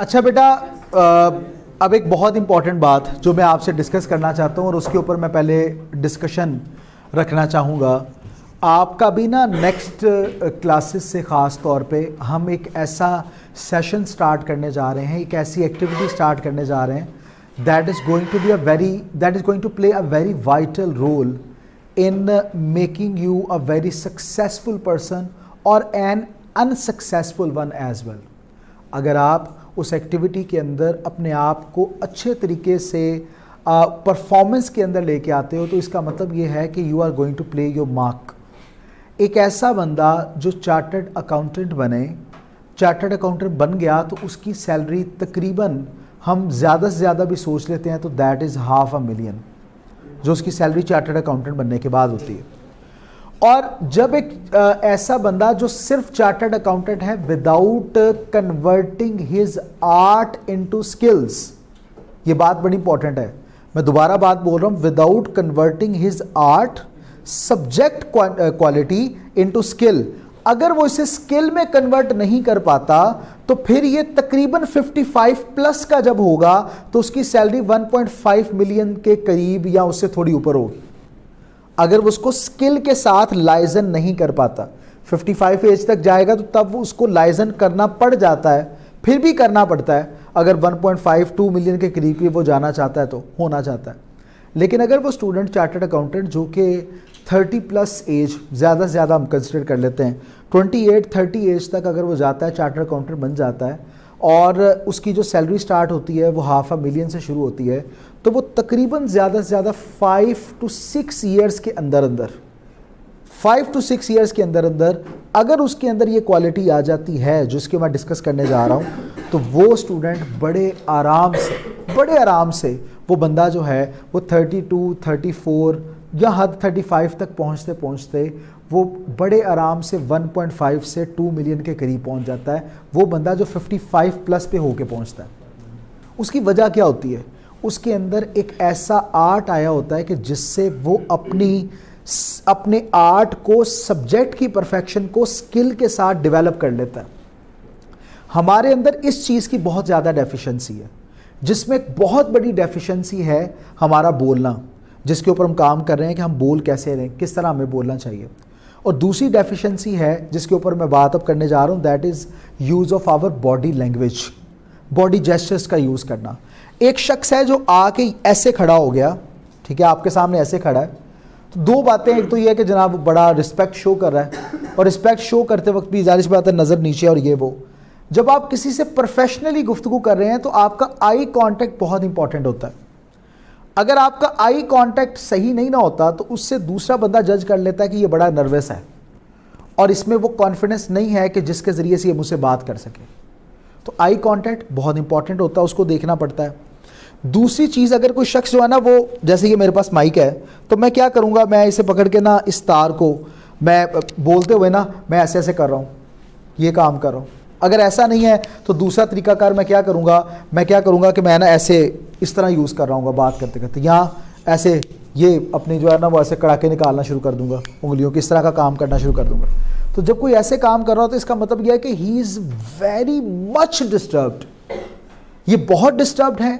اچھا بیٹا، اب ایک بہت امپورٹنٹ بات جو میں آپ سے ڈسکس کرنا چاہتا ہوں اور اس کے اوپر میں پہلے ڈسکشن رکھنا چاہوں گا. آپ کا بھی نا نیکسٹ کلاسز سے خاص طور پہ ہم ایک ایسا سیشن سٹارٹ کرنے جا رہے ہیں، ایک ایسی ایکٹیویٹی سٹارٹ کرنے جا رہے ہیں that is going to play a very vital role in making you a very successful person or an unsuccessful one as well. اگر آپ اس ایکٹیویٹی کے اندر اپنے آپ کو اچھے طریقے سے پرفارمنس کے اندر لے کے آتے ہو تو اس کا مطلب یہ ہے کہ you are going to play your mark. ایک ایسا بندہ جو چارٹرڈ اکاؤنٹنٹ بنے، چارٹرڈ اکاؤنٹنٹ بن گیا تو اس کی سیلری تقریباً ہم زیادہ سے زیادہ بھی سوچ لیتے ہیں تو دیٹ از $500,000 جو اس کی سیلری چارٹرڈ اکاؤنٹنٹ بننے کے بعد ہوتی ہے. اور جب ایک ایسا بندہ جو صرف چارٹرڈ اکاؤنٹنٹ ہے without converting his art into skills, یہ بات بڑی امپورٹنٹ ہے، میں دوبارہ بات بول رہا ہوں، without converting his art subject quality into skill, اگر وہ اسے اسکل میں کنورٹ نہیں کر پاتا تو پھر یہ تقریباً 55 پلس کا جب ہوگا تو اس کی سیلری 1.5 ملین کے قریب یا اس سے تھوڑی اوپر ہوگی. اگر وہ اس کو اسکل کے ساتھ لائزن نہیں کر پاتا، 55 ایج تک جائے گا تو تب وہ اس کو لائزن کرنا پڑ جاتا ہے، پھر بھی کرنا پڑتا ہے اگر 1.52 ملین کے قریب وہ جانا چاہتا ہے تو ہونا چاہتا ہے. لیکن اگر وہ اسٹوڈنٹ چارٹرڈ اکاؤنٹنٹ جو کہ 30 پلس ایج زیادہ سے زیادہ ہم کنسیڈر کر لیتے ہیں، 28-30 ایج تک اگر وہ جاتا ہے چارٹرڈ اکاؤنٹنٹ بن جاتا ہے اور اس کی جو سیلری سٹارٹ ہوتی ہے وہ $500,000 سے شروع ہوتی ہے، تو وہ تقریباً زیادہ سے زیادہ 5 to 6 ایئرس کے اندر 5 to 6 ایئرس کے اندر اگر اس کے اندر یہ کوالٹی آ جاتی ہے جس کے میں ڈسکس کرنے جا رہا ہوں تو وہ اسٹوڈنٹ بڑے آرام سے وہ بندہ جو ہے وہ 32, 34 یا حد 35 تک پہنچتے وہ بڑے آرام سے 1.5 سے 2 ملین کے قریب پہنچ جاتا ہے. وہ بندہ جو 55 پلس پہ ہو کے پہنچتا ہے، اس کی وجہ کیا ہوتی ہے؟ اس کے اندر ایک ایسا آرٹ آیا ہوتا ہے کہ جس سے وہ اپنے آرٹ کو، سبجیکٹ کی پرفیکشن کو اسکل کے ساتھ ڈیولپ کر لیتا ہے. ہمارے اندر اس چیز کی بہت زیادہ ڈیفیشنسی ہے، جس میں ایک بہت بڑی ڈیفیشنسی ہے ہمارا بولنا، جس کے اوپر ہم کام کر رہے ہیں کہ ہم بول کیسے رہیں، کس طرح ہمیں بولنا چاہیے. اور دوسری ڈیفیشنسی ہے جس کے اوپر میں بات اب کرنے جا رہا ہوں، that is use of our body language, body gestures کا یوز کرنا. ایک شخص ہے جو آ کے ایسے کھڑا ہو گیا، ٹھیک ہے، آپ کے سامنے ایسے کھڑا ہے، تو دو باتیں، ایک تو یہ ہے کہ جناب بڑا رسپیکٹ شو کر رہا ہے اور رسپیکٹ شو کرتے وقت بھی ظاہر سی بات ہے نظر نیچے اور یہ وہ. جب آپ کسی سے پروفیشنلی گفتگو کر رہے ہیں تو آپ کا آئی کانٹیکٹ بہت امپورٹنٹ ہوتا ہے. اگر آپ کا آئی کانٹیکٹ صحیح نہیں نہ ہوتا تو اس سے دوسرا بندہ جج کر لیتا ہے کہ یہ بڑا نروس ہے اور اس میں وہ کانفیڈنس نہیں ہے کہ جس کے ذریعے سے یہ مجھ سے بات کر سکے. تو آئی کانٹیکٹ بہت امپورٹنٹ ہوتا ہے، اس کو دیکھنا پڑتا ہے. دوسری چیز، اگر کوئی شخص جو ہے نا وہ، جیسے کہ میرے پاس مائک ہے تو میں کیا کروں گا، میں اسے پکڑ کے نا اس تار کو میں بولتے ہوئے نا میں ایسے کر رہا ہوں، یہ کام کر رہا ہوں. اگر ایسا نہیں ہے تو دوسرا طریقہ کار میں کیا کروں گا کہ میں نا ایسے اس طرح یوز کر رہا ہوں گا بات کرتے کرتے، یہاں ایسے یہ اپنی جو ہے نا وہ ایسے کڑاکے نکالنا شروع کر دوں گا، انگلیوں کی اس طرح کا کام کرنا شروع کر دوں گا. تو جب کوئی ایسے کام کر رہا ہو تو اس کا مطلب یہ ہے کہ ہی از ویری مچ ڈسٹربڈ، یہ بہت ڈسٹربڈ ہے،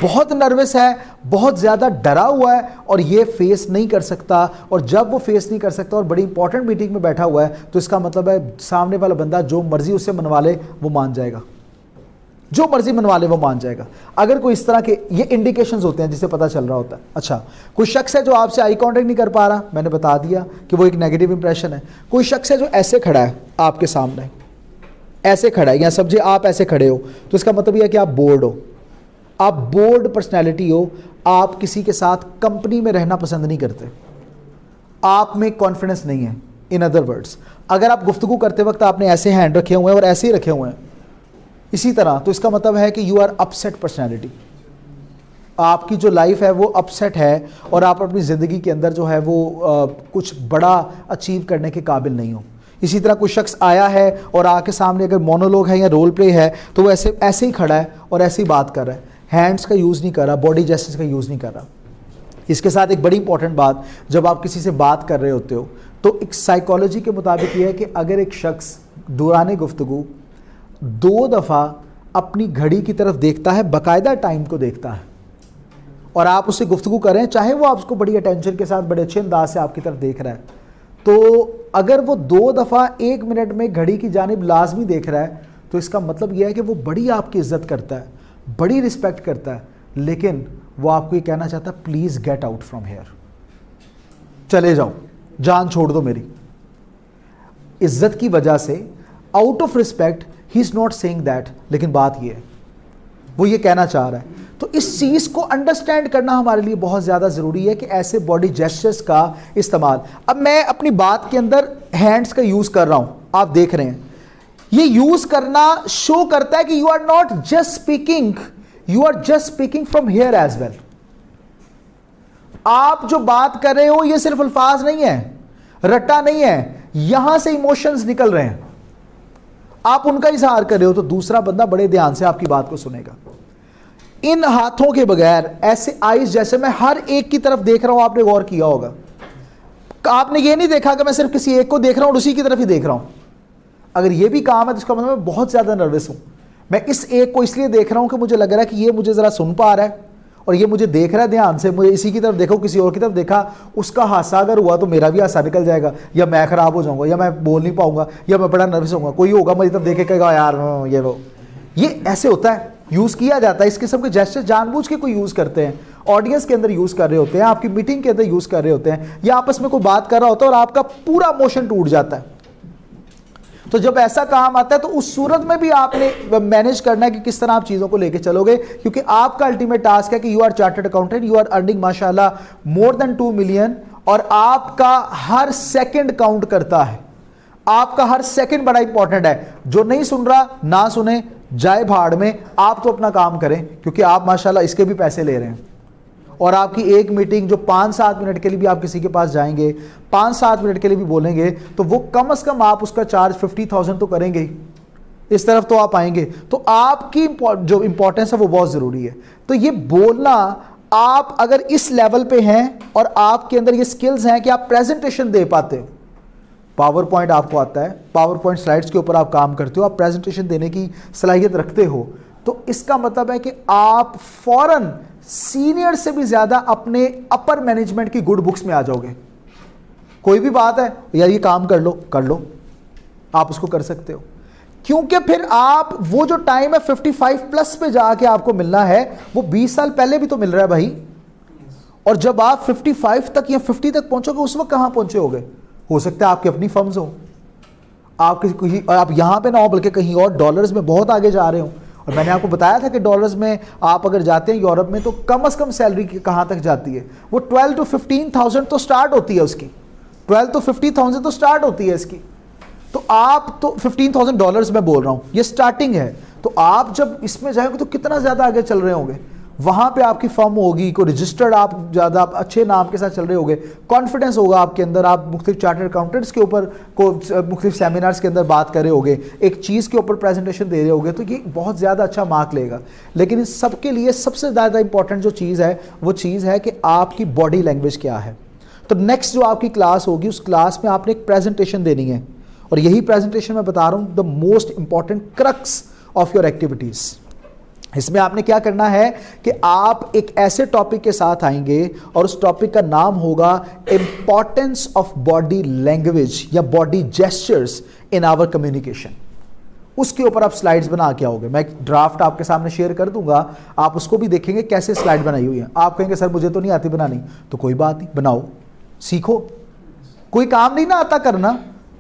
بہت نروس ہے، بہت زیادہ ڈرا ہوا ہے اور یہ فیس نہیں کر سکتا. اور جب وہ فیس نہیں کر سکتا اور بڑی امپورٹنٹ میٹنگ میں بیٹھا ہوا ہے تو اس کا مطلب ہے سامنے والا بندہ جو مرضی اس سے منوا لے وہ مان جائے گا، جو مرضی منوا لے وہ مان جائے گا. اگر کوئی اس طرح کے یہ انڈیکیشنز ہوتے ہیں جس سے پتہ چل رہا ہوتا ہے. اچھا، کوئی شخص ہے جو آپ سے آئی کانٹیکٹ نہیں کر پا رہا، میں نے بتا دیا کہ وہ ایک نیگیٹو امپریشن ہے. کوئی شخص ہے جو ایسے کھڑا ہے آپ کے سامنے، ایسے کھڑا ہے، یا سمجھے آپ ایسے کھڑے ہو تو اس کا مطلب یہ ہے کہ آپ بورڈ ہو، آپ بورڈ پرسنالٹی ہو، آپ کسی کے ساتھ کمپنی میں رہنا پسند نہیں کرتے، آپ میں کانفیڈنس نہیں ہے. ان ادر ورڈز، اگر آپ گفتگو کرتے وقت آپ نے ایسے ہینڈ رکھے ہوئے ہیں اور ایسے ہی رکھے ہوئے ہیں اسی طرح، تو اس کا مطلب ہے کہ یو آر اپسیٹ پرسنالٹی، آپ کی جو لائف ہے وہ اپسیٹ ہے اور آپ اپنی زندگی کے اندر جو ہے وہ کچھ بڑا اچیو کرنے کے قابل نہیں ہو. اسی طرح کوئی شخص آیا ہے اور آ کے سامنے اگر مونولوگ ہے یا رول پلے ہے تو وہ ایسے ہی کھڑا ہے اور ایسے ہی بات کر رہا ہے، ہینڈس کا یوز نہیں کر رہا، باڈی جیسچرز کا یوز نہیں کر رہا. اس کے ساتھ ایک بڑی امپورٹنٹ بات، جب آپ کسی سے بات کر رہے ہوتے ہو تو ایک سائیکالوجی کے مطابق یہ ہے کہ اگر ایک شخص دوران گفتگو 2 دفعہ اپنی گھڑی کی طرف دیکھتا ہے, باقاعدہ ٹائم کو دیکھتا ہے, اور آپ اس سے گفتگو کریں, چاہے وہ آپ کو بڑی اٹینشن کے ساتھ بڑے اچھے انداز سے آپ کی طرف دیکھ رہا ہے, تو اگر وہ 2 دفعہ 1 منٹ میں گھڑی کی جانب لازمی دیکھ رہا ہے تو اس کا مطلب یہ ہے کہ وہ بڑی آپ کی عزت کرتا ہے, بڑی رسپیکٹ کرتا ہے, لیکن وہ آپ کو یہ کہنا چاہتا ہے please get out from here, چلے جاؤ, جان چھوڑ دو میری. عزت کی وجہ سے, out of respect, he is not seeing that, لیکن بات یہ ہے وہ یہ کہنا چاہ رہا ہے. تو اس چیز کو انڈرسٹینڈ کرنا ہمارے لیے بہت زیادہ ضروری ہے کہ ایسے باڈی جیسچرز کا استعمال. اب میں اپنی بات کے اندر ہینڈز کا یوز کر رہا ہوں, آپ دیکھ رہے ہیں, یہ یوز کرنا شو کرتا ہے کہ you are not just speaking, you are just speaking from here as well. آپ جو بات کر رہے ہو یہ صرف الفاظ نہیں ہے, رٹا نہیں ہے, یہاں سے ایموشنز نکل رہے ہیں, آپ ان کا اظہار کر رہے ہو, تو دوسرا بندہ بڑے دھیان سے آپ کی بات کو سنے گا. ان ہاتھوں کے بغیر ایسے آئیز جیسے میں ہر ایک کی طرف دیکھ رہا ہوں, آپ نے غور کیا ہوگا, آپ نے یہ نہیں دیکھا کہ میں صرف کسی ایک کو دیکھ رہا ہوں اور اسی کی طرف ہی دیکھ رہا ہوں. اگر یہ بھی کام ہے تو اس کا مطلب میں بہت زیادہ نروس ہوں. میں اس ایک کو اس لیے دیکھ رہا ہوں کہ مجھے لگ رہا ہے کہ یہ مجھے ذرا سن پا رہا ہے اور یہ مجھے دیکھ رہا ہے دھیان سے, مجھے اسی کی طرف دیکھو, کسی اور کی طرف دیکھا, اس کا حادثہ اگر ہوا تو میرا بھی حادثہ نکل جائے گا, یا میں خراب ہو جاؤں گا, یا میں بول نہیں پاؤں گا, یا میں بڑا نروس ہوں گا, کوئی ہوگا میری طرف دیکھے کہے گا یار یہ وہ. یہ ایسے ہوتا ہے, یوز کیا جاتا ہے, اس قسم کے جیسچر جان بوجھ کے کوئی یوز کرتے ہیں, آڈینس کے اندر یوز کر رہے ہوتے ہیں, آپ کی میٹنگ کے اندر یوز کر رہے ہوتے ہیں, یا آپس میں کوئی بات کر رہا ہوتا ہے اور آپ کا پورا موشن ٹوٹ جاتا ہے. تو جب ایسا کام آتا ہے تو اس صورت میں بھی آپ نے مینیج کرنا ہے کہ کس طرح آپ چیزوں کو لے کے چلو گے, کیونکہ آپ کا الٹیمیٹ ٹاسک ہے کہ you are chartered accountant, you are earning ماشاء اللہ مور دین 2 ملین, اور آپ کا ہر سیکنڈ کاؤنٹ کرتا ہے, آپ کا ہر سیکنڈ بڑا امپورٹنٹ ہے. جو نہیں سن رہا نہ سنے, جائے بھاڑ میں, آپ تو اپنا کام کریں, کیونکہ آپ ماشاءاللہ اس کے بھی پیسے لے رہے ہیں. اور آپ کی ایک میٹنگ جو 5-7 منٹ کے لیے بھی آپ کسی کے پاس جائیں گے, 5-7 منٹ کے لیے بھی بولیں گے, تو وہ کم از کم آپ اس کا چارج 50,000 تو کریں گے, اس طرف تو آپ آئیں گے. تو آپ کی جو امپورٹنس ہے وہ بہت ضروری ہے. تو یہ بولنا, آپ اگر اس لیول پہ ہیں اور آپ کے اندر یہ سکلز ہیں کہ آپ پریزنٹیشن دے پاتے ہو, پاور پوائنٹ آپ کو آتا ہے, پاور پوائنٹ سلائڈز کے اوپر آپ کام کرتے ہو, آپ پریزنٹیشن دینے کی صلاحیت رکھتے ہو, تو اس کا مطلب ہے کہ آپ فوراً سینئر سے بھی زیادہ اپنے اپر مینجمنٹ کی گڈ بکس میں آ جاؤ گے. کوئی بھی بات ہے یار یہ کام کر لو, آپ اس کو کر سکتے ہو, کیونکہ پھر آپ وہ جو ٹائم ہے 55+ پہ جا کے آپ کو ملنا ہے, وہ 20 سال پہلے بھی تو مل رہا ہے بھائی. اور جب آپ 55 تک یا 50 تک پہنچو گے, اس وقت کہاں پہنچے ہوگے؟ ہو سکتا ہے آپ کی اپنی فرمز ہوں, آپ یہاں پہ نہ ہو بلکہ کہیں اور ڈالرز میں بہت آگے جا رہے ہوں. اور میں نے آپ کو بتایا تھا کہ ڈالرز میں آپ اگر جاتے ہیں یورپ میں تو کم از کم سیلری کہاں تک جاتی ہے, وہ 12 to 15,000 تو سٹارٹ ہوتی ہے اس کی, 12 to 50,000 تو سٹارٹ ہوتی ہے اس کی. تو آپ تو 15,000 ڈالرز میں بول رہا ہوں, یہ سٹارٹنگ ہے. تو آپ جب اس میں جائیں گے تو کتنا زیادہ آگے چل رہے ہوں گے. وہاں پہ آپ کی فرم ہوگی, کوئی رجسٹرڈ, آپ زیادہ اچھے نام کے ساتھ چل رہے ہوگے, کانفیڈنس ہوگا آپ کے اندر, آپ مختلف چارٹرڈ اکاؤنٹنٹس کے اوپر کو مختلف سیمینارز کے اندر بات کر رہے ہوگے, ایک چیز کے اوپر پریزنٹیشن دے رہے ہوگے, تو یہ بہت زیادہ اچھا مارک لے گا. لیکن اس سب کے لیے سب سے زیادہ امپورٹنٹ جو چیز ہے وہ چیز ہے کہ آپ کی باڈی لینگویج کیا ہے. تو نیکسٹ جو آپ کی کلاس ہوگی اس کلاس میں آپ نے ایک پریزنٹیشن دینی ہے, اور یہی پریزنٹیشن میں بتا رہا ہوں the most important crux of your activities. اس میں آپ نے کیا کرنا ہے کہ آپ ایک ایسے ٹاپک کے ساتھ آئیں گے اور اس ٹاپک کا نام ہوگا امپورٹنس آف باڈی لینگویج یا باڈی جیسچرز ان آور کمیونیکیشن. اس کے اوپر آپ سلائیڈز بنا کے آؤ گے. میں ایک ڈرافٹ آپ کے سامنے شیئر کر دوں گا, آپ اس کو بھی دیکھیں گے کیسے سلائیڈ بنائی ہوئی ہیں. آپ کہیں گے سر مجھے تو نہیں آتی بنانی, تو کوئی بات نہیں, بناؤ, سیکھو. کوئی کام نہیں نہ آتا کرنا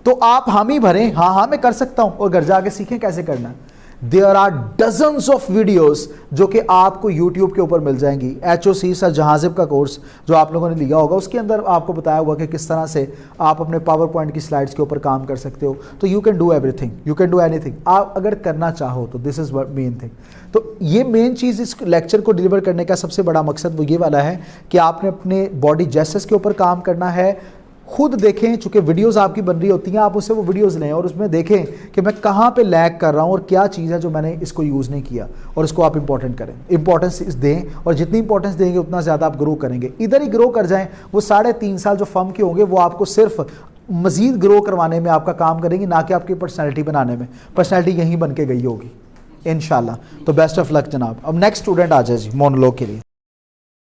تو آپ حامی بھریں, ہاں میں کر سکتا ہوں, اور گھر جا کے سیکھیں کیسے کرنا ہے. There are dozens of videos جو کہ آپ کو یوٹیوب کے اوپر مل جائیں گی. HOC سر جہازب کا کورس جو آپ لوگوں نے لیا ہوگا, اس کے اندر آپ کو بتایا ہوگا کہ کس طرح سے آپ اپنے پاور پوائنٹ کی سلائڈز کے اوپر کام کر سکتے ہو. تو you can do everything, you can do anything. آپ اگر کرنا چاہو تو this is مین تھنگ. تو یہ مین چیز اس لیکچر کو ڈیلیور کرنے کا سب سے بڑا مقصد وہ یہ والا ہے کہ آپ نے اپنے باڈی جیسچرز کے اوپر کام کرنا ہے. خود دیکھیں, چونکہ ویڈیوز آپ کی بن رہی ہوتی ہیں, آپ اس سے وہ ویڈیوز لیں اور اس میں دیکھیں کہ میں کہاں پہ لیگ کر رہا ہوں اور کیا چیز ہے جو میں نے اس کو یوز نہیں کیا, اور اس کو آپ امپورٹنٹ کریں, امپورٹنس دیں, اور جتنی امپورٹنس دیں گے اتنا زیادہ آپ گرو کریں گے. ادھر ہی گرو کر جائیں. وہ 3.5 سال جو فرم کے ہوں گے وہ آپ کو صرف مزید گرو کروانے میں آپ کا کام کریں گی, نہ کہ آپ کی پرسنالٹی بنانے میں. پرسنالٹی یہیں بن کے گئی ہوگی. انشاءاللہ. تو بیسٹ آف لک جناب. اب نیکسٹ اسٹوڈنٹ آ جائے جی مونولوگ کے لیے.